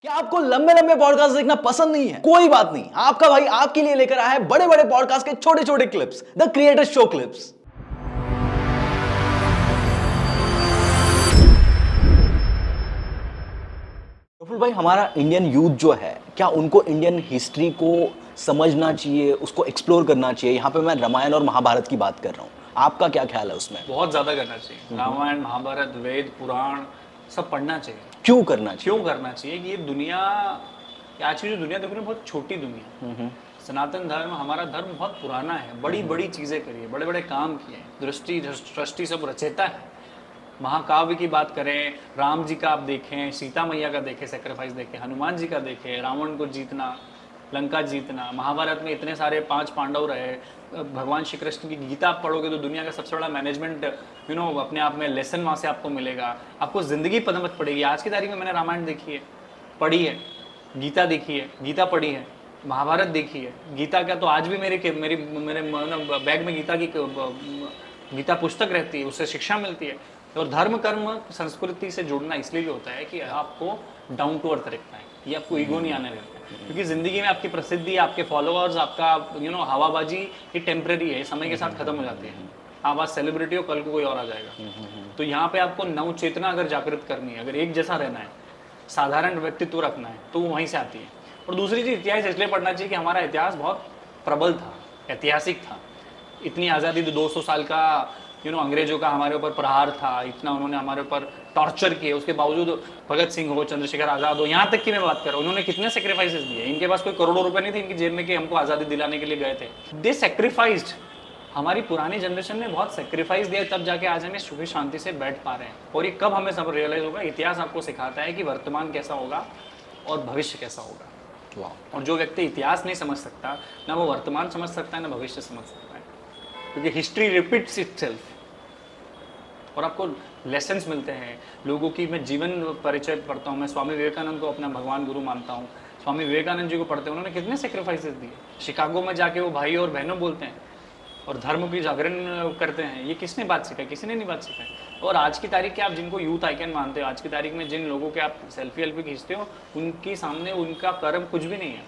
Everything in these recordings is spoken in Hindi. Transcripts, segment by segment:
क्या आपको लंबे लंबे पॉडकास्ट देखना पसंद नहीं है? कोई बात नहीं, आपका भाई आपके लिए लेकर आया है बड़े बड़े पॉडकास्ट के छोटे छोटे clips, the creator show clips. Praful भाई, हमारा इंडियन यूथ जो है, क्या उनको इंडियन हिस्ट्री को समझना चाहिए, उसको एक्सप्लोर करना चाहिए? यहाँ पे मैं रामायण और महाभारत की बात कर रहा हूँ, आपका क्या ख्याल है उसमें? बहुत ज़्यादा करना चाहिए। रामायण, महाभारत, वेद, पुराण सब पढ़ना चाहिए। क्यों करना चाहिए? क्यों करना चाहिए कि ये दुनिया, आज की जो दुनिया देख रहे हैं बहुत छोटी दुनिया। सनातन धर्म, हमारा धर्म बहुत पुराना है, बड़ी बड़ी चीज़ें करी है, बड़े बड़े काम किए हैं, दृष्टि सृष्टि सब रचेता है। महाकाव्य की बात करें, राम जी का आप देखें, सीता मैया का देखें, सेक्रीफाइस देखें, हनुमान जी का देखें, रावण को जीतना, लंका जीतना। महाभारत में इतने सारे 5 पांडव रहे। भगवान श्री कृष्ण की गीता आप पढ़ोगे तो दुनिया का सबसे बड़ा मैनेजमेंट अपने आप में लेसन वहाँ से आपको मिलेगा। आपको ज़िंदगी पदमत पड़ेगी। आज की तारीख में मैंने रामायण देखी है, पढ़ी है, गीता देखी है, गीता पढ़ी है, महाभारत देखी है। गीता क्या, तो आज भी मेरे बैग में गीता पुस्तक रहती है, उससे शिक्षा मिलती है। और धर्म कर्म संस्कृति से जुड़ना इसलिए भी होता है कि आपको डाउन टू अर्थ रखना है, ये आपको ईगो नहीं आने देता है। क्योंकि जिंदगी में आपकी प्रसिद्धि, आपके फॉलोअर्स, आपका हवाबाजी, ये टेम्परेरी है, समय के साथ खत्म हो जाती है। आप आज सेलिब्रिटी हो, कल को कोई और आ जाएगा। तो यहाँ पे आपको नव चेतना अगर जागृत करनी है, अगर एक जैसा रहना है, साधारण व्यक्तित्व रखना है, तो वो वहीं से आती है। और दूसरी चीज़, इतिहास इसलिए पढ़ना चाहिए कि हमारा इतिहास बहुत प्रबल था, ऐतिहासिक था। इतनी आज़ादी, 200 साल का अंग्रेजों का हमारे ऊपर प्रहार था, इतना उन्होंने हमारे ऊपर टॉर्चर किए, उसके बावजूद भगत सिंह हो, चंद्रशेखर आज़ाद हो, यहाँ तक की मैं बात कर रहा हूँ, उन्होंने कितने सेक्रीफाइसेस दिए। इनके पास कोई करोड़ों रुपए नहीं थे इनकी जेब में कि हमको आज़ादी दिलाने के लिए गए थे। दे सेक्रीफाइस्ड। हमारी पुरानी जनरेशन ने बहुत सेक्रीफाइस दिया, तब जाके आज हमें सुखी शांति से बैठ पा रहे हैं। और ये कब हमें सब रियलाइज होगा? इतिहास आपको सिखाता है कि वर्तमान कैसा होगा और भविष्य कैसा होगा। और जो व्यक्ति इतिहास नहीं समझ सकता, ना वो वर्तमान समझ सकता है, ना भविष्य समझ सकता है, क्योंकि हिस्ट्री रिपीट्स इटसेल्फ। और आपको लेसन्स मिलते हैं लोगों की। मैं जीवन परिचय पढ़ता हूँ, मैं स्वामी विवेकानंद को अपना भगवान गुरु मानता हूँ। स्वामी विवेकानंद जी को पढ़ते हैं, उन्होंने कितने सेक्रीफाइसेस दिए। शिकागो में जाके वो भाई और बहनों बोलते हैं और धर्म की जागरण करते हैं। ये किसने बात सिखाई? किसी ने नहीं बात सिखाई। और आज की तारीख के आप जिनको यूथ आइकन मानते हो, आज की तारीख में जिन लोगों के आप सेल्फी खींचते हो, उनके सामने उनका कर्म कुछ भी नहीं है।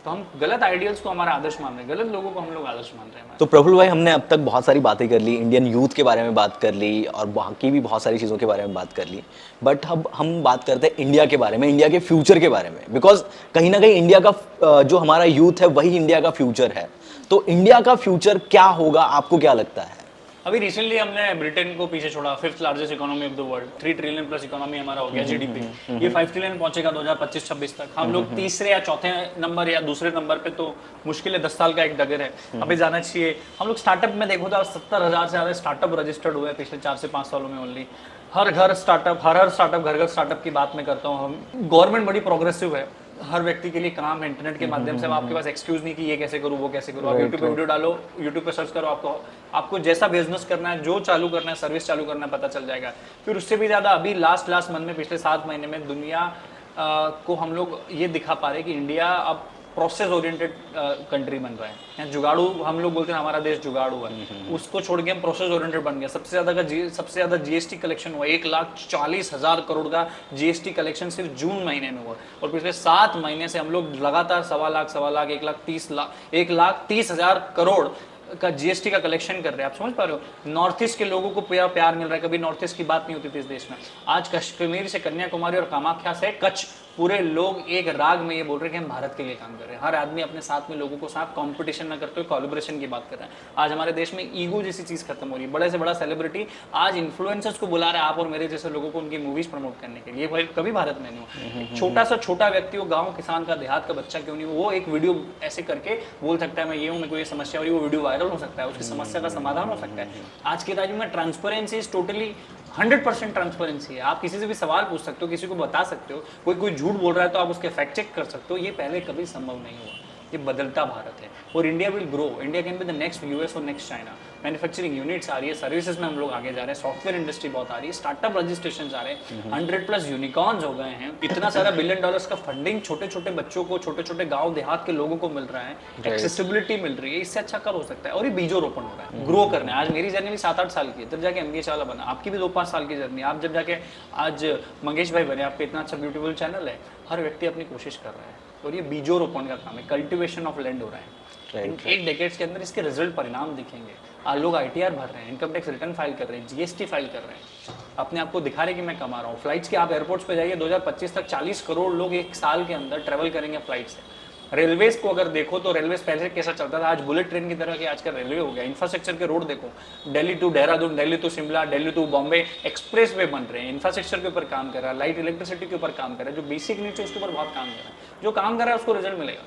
तो हम गलत आइडियल्स को हमारा आदर्श मान रहे हैं, गलत लोगों को हम लोग आदर्श मान रहे हैं। तो प्रफुल भाई, हमने अब तक बहुत सारी बातें कर ली, इंडियन यूथ के बारे में बात कर ली और बाकी भी बहुत सारी चीज़ों के बारे में बात कर ली। बट अब हम बात करते हैं इंडिया के बारे में, इंडिया के फ्यूचर के बारे में। बिकॉज कहीं ना कहीं इंडिया का जो हमारा यूथ है वही इंडिया का फ्यूचर है। तो इंडिया का फ्यूचर क्या होगा, आपको क्या लगता है? अभी रिसेंटली हमने ब्रिटेन को पीछे छोड़ा, 5th largest economy of the world, 3 trillion plus economy हमारा हो गया जीडीपी। ये 5 ट्रिलियन पहुंचेगा 2025-26 तक। हम लोग तीसरे या चौथे नंबर या दूसरे नंबर पे, तो मुश्किल है, 10 साल का एक डगर है, अभी जाना चाहिए। हम लोग स्टार्टअप में देखो तो 70,000 से ज़्यादा स्टार्टअप रजिस्टर्ड हुए हैं पिछले 4 से 5 सालों में ओनली। हर घर स्टार्टअप, हर स्टार्टअप, घर घर स्टार्टअप की बात मैं करता हूँ। हम गवर्नमेंट बड़ी प्रोग्रेसिव है, हर व्यक्ति के लिए काम है इंटरनेट के माध्यम से। आपके पास एक्सक्यूज नहीं कि ये कैसे करूँ, वो कैसे करूँ। आप यूट्यूब पे वीडियो डालो, यूट्यूब पे सर्च करो, आपको जैसा बिजनेस करना है, जो चालू करना है, सर्विस चालू करना है, पता चल जाएगा। फिर उससे भी ज़्यादा अभी लास्ट मंथ में, पिछले 7 महीने में दुनिया को हम लोग ये दिखा पा रहे हैं कि इंडिया अब प्रोसेस ओरिएंटेड कंट्री बन रहा है। यहाँ जुगाड़ू, हम लोग बोलते हैं हमारा देश जुगाड़ू है, उसको छोड़ के हम प्रोसेस ओरिएंटेड बन गया। सबसे ज़्यादा जीएसटी कलेक्शन हुआ, 1,40,000 करोड़ का जीएसटी कलेक्शन सिर्फ जून महीने में हुआ। और पिछले 7 महीने से हम लोग लगातार 1,25,000, 1,30,000 करोड़ का जीएसटी का कलेक्शन कर रहे हैं। आप समझ पा रहे हो? नॉर्थ ईस्ट के लोगों को प्यार मिल रहा है। कभी नॉर्थ ईस्ट की बात नहीं होती थी इस देश में। आज कश्मीर से कन्याकुमारी और कामाख्या से कच्छ, पूरे लोग एक राग में ये बोल रहे हैं कि हम भारत के लिए काम कर रहे हैं। हर आदमी अपने साथ में लोगों को साथ कंपटीशन ना करते हुए कोलैबोरेशन की बात कर रहे हैं। आज हमारे देश में ईगो जैसी चीज़ खत्म हो रही है। बड़े से बड़ा सेलिब्रिटी आज इन्फ्लुएंसर्स को बुला रहा है, आप और मेरे जैसे लोगों को उनकी मूवीज प्रमोट करने के लिए। कभी भारत में नहीं हुआ। छोटा सा छोटा व्यक्ति हो, गाँव किसान का, देहात का बच्चा क्यों नहीं हो, वो एक वीडियो ऐसे करके बोल सकता है मैं ये हूँ, मेरे को ये समस्या हो रही है, वो वीडियो वायरल हो सकता है, उसकी समस्या का समाधान हो सकता है। आज की तारीख में ट्रांसपेरेंसी इज टोटली 100% ट्रांसपेरेंसी है। आप किसी से भी सवाल पूछ सकते हो, किसी को बता सकते हो। कोई झूठ बोल रहा है तो आप उसके फैक्ट चेक कर सकते हो। ये पहले कभी संभव नहीं हुआ। ये बदलता भारत है और India will grow, India can be the next US और नेक्स्ट चाइना। मैन्युफैक्चरिंग यूनिट्स आ रही है, सर्विसेज में हम लोग आगे जा रहे हैं, सॉफ्टवेयर इंडस्ट्री बहुत आ रही है, स्टार्टअप रजिस्ट्रेशन आ रहे हैं, 100+ यूनिकॉर्न्स हो गए हैं, इतना सारा $1 बिलियन का फंडिंग छोटे छोटे बच्चों को, छोटे छोटे गांव देहात के लोगों को मिल रहा है, एक्सेसिबिलिटी मिल रही है, इससे अच्छा कब हो सकता है। और ये बीजों रोपण हो रहा है, ग्रो करना है। आज मेरी जर्नी भी 7-8 साल की है, तब जाके MBA वाला बना, आपकी भी 2-5 साल की जर्नी, आप जब जाके आज मंगेश भाई बने, आपका इतना अच्छा ब्यूटीफुल चैनल है, हर व्यक्ति अपनी कोशिश कर रहा है और ये बीजों रोपण का काम है, कल्टिवेशन ऑफ लैंड हो रहा है। एक डेकेड्स के अंदर इसके रिजल्ट परिणाम दिखेंगे। आज लोग ITR भर रहे हैं, इनकम टैक्स रिटर्न फाइल कर रहे हैं, GST फाइल कर रहे हैं, अपने आप को दिखा रहे हैं कि मैं कमा रहा हूँ। फ्लाइट्स के आप एयरपोर्ट्स पे जाइए, 2025 तक 40 करोड़ लोग एक साल के अंदर ट्रेवल करेंगे फ्लाइट से। रेलवेज को अगर देखो तो रेलवेज पहले कैसा चलता था, आज बुलेट ट्रेन की तरह की आजकल रेलवे हो गया। इंफ्रास्ट्रक्चर के रोड देखो, Delhi to Dehradun, Delhi to Shimla, Delhi to Bombay expressway बन रहे हैं। इंफ्रास्ट्रक्चर के ऊपर काम कर रहा है, लाइट इलेक्ट्रिसिटी के ऊपर काम कर रहा है, जो बेसिक नीड्स है उसके ऊपर बहुत काम कर रहा है। जो काम कर रहा है उसको रिजल्ट मिलेगा,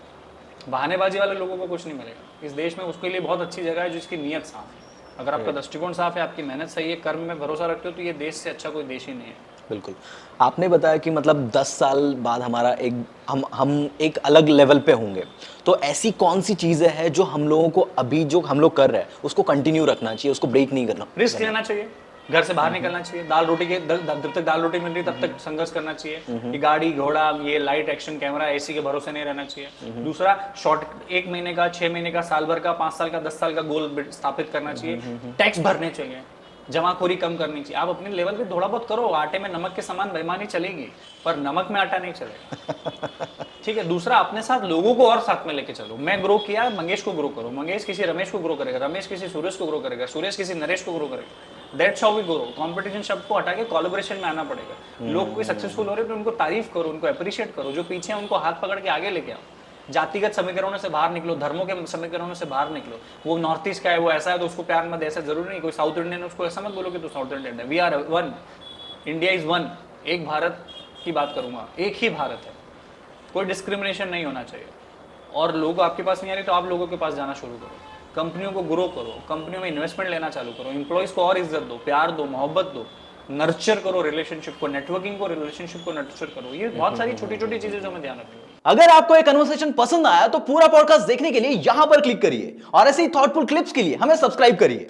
बहानेबाजी वाले लोगों को कुछ नहीं मिलेगा। इस देश में उसके लिए बहुत अच्छी जगह है जिसकी नीयत साफ है। अगर आपका दृष्टिकोण साफ है, आपकी मेहनत सही है, कर्म में भरोसा रखते हो, तो ये देश से अच्छा कोई देश ही नहीं है। बिल्कुल। आपने बताया कि मतलब 10 साल बाद हमारा एक हम एक अलग लेवल पे होंगे, तो ऐसी कौन सी चीज़ें हैं जो हम लोगों को अभी जो हम लोग कर रहे हैं उसको कंटिन्यू रखना चाहिए, उसको ब्रेक नहीं करना? रिस्क लेना चाहिए, घर से बाहर निकलना चाहिए, दाल रोटी के जब तक दाल रोटी मिल रही तब तक संघर्ष करना चाहिए। ये गाड़ी घोड़ा, ये लाइट एक्शन कैमरा, AC के भरोसे नहीं रहना चाहिए। दूसरा, शॉर्ट 1 महीने का, 6 महीने का, साल भर का, 5 साल का, 10 साल का गोल स्थापित करना चाहिए। टैक्स भरने चाहिए, जमाखोरी कम करनी चाहिए। आप अपने लेवल पे थोड़ा बहुत करो, आटे में नमक के समान बेईमानी चलेगी, पर नमक में आटा नहीं चलेगा। ठीक है। दूसरा, अपने साथ लोगों को और साथ में लेके चलो। मैं ग्रो किया, मंगेश को ग्रो करो, मंगेश किसी रमेश को ग्रो करेगा, रमेश किसी सुरेश को ग्रो करेगा, सुरेश किसी नरेश को ग्रो करेगा। That's how we grow. Competition शब्द को हटा के कोलैबोरेशन में आना पड़ेगा। लोग कोई सक्सेसफुल हो रहे हैं तो उनको तारीफ करो, उनको अप्रिशिएट करो, जो पीछे हैं उनको हाथ पकड़ के आगे लेके आओ। जातिगत समीकरणों से बाहर निकलो, धर्मों के समीकरणों से बाहर निकलो। वो नॉर्थ ईस्ट का है, वो ऐसा है तो उसको प्यार मत, ऐसा जरूरी नहीं। कोई साउथ इंडियन है उसको ऐसा मत बोलो कि तू साउथ इंडियन है। We are one, India is one. एक भारत की बात करूंगा, एक ही भारत है, कोई डिस्क्रिमिनेशन नहीं होना चाहिए। और लोग आपके पास नहीं आ रहे तो आप लोगों के पास जाना शुरू करो, कंपनियों को ग्रो करो, कंपनियों में इन्वेस्टमेंट लेना चालू करो, एम्प्लॉइज को और इज्जत दो, प्यार दो, मोहब्बत दो, नर्चर करो रिलेशनशिप को, नेटवर्किंग को, रिलेशनशिप को नर्चर करो। ये बहुत सारी छोटी छोटी चीजें जो मैं ध्यान रखूंगा। अगर आपको ये कन्वर्सेशन पसंद आया तो पूरा पॉडकास्ट देखने के लिए यहां पर क्लिक करिए और ऐसे ही थॉटफुल क्लिप्स के लिए हमें सब्सक्राइब करिए।